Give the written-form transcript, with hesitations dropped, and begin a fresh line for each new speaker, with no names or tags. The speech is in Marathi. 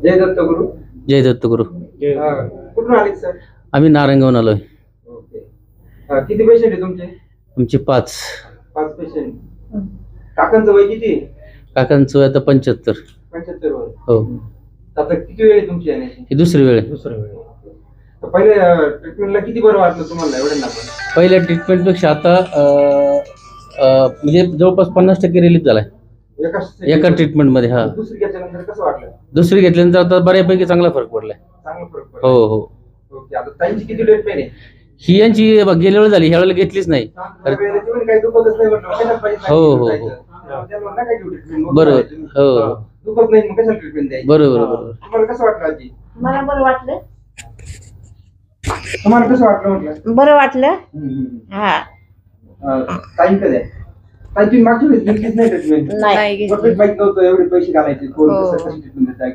जय दत्त गुरु.
जय दत्त गुरु.
कुठून आले सर?
आम्ही नारायणगावून आलोय.
ओके. किती पेशंट आहे तुमचे?
आमचे 5
पेशंट. काकांचं वय किती?
काकांचं वय आता 75.
75 वय.
हो.
आता किती वेळ आहे तुमची येण्याची?
ही दुसरी वेळ आहे.
पहिले ट्रीटमेंटला किती बरं वाटलं तुम्हाला एवढ्यांना?
पहिल्या ट्रीटमेंटपेक्षा आता म्हणजे जवळपास 50% रिलीफ झालाय एका ट्रीटमेंटमध्ये. हा.
दुसरी घेतल्यानंतर कसं वाटलं?
दुसरी घेतल्यानंतर आता बऱ्यापैकी चांगला फरक पडलाय.
चांगला फरक पडला.
हो हो.
ओके. आता ताईंची किती ट्रीटमेंट आहे?
ही यांची गेल्या वेळ झाली, ह्या वेळेला घेतलीच नाही.
काही दुखतच नाही म्हटलं.
हो हो हो. बरोबर. हो.
दुखत नाही मग कशाला ट्रीटमेंट द्यायची?
बरोबर बरोबर.
तुम्हाला कसं वाटलं आजी?
मला बरं वाटलं.
तुम्हाला कसं वाटलं म्हटलं?
बरं वाटलं. हा.
ताई कधी? ताई तुम्ही मागच्या वेळेस घेतलीच नाही ट्रीटमेंट?
नाही.
माहित नव्हतं एवढे पैसे घालायचे, कोण कसं ट्रीटमेंट देत आहे.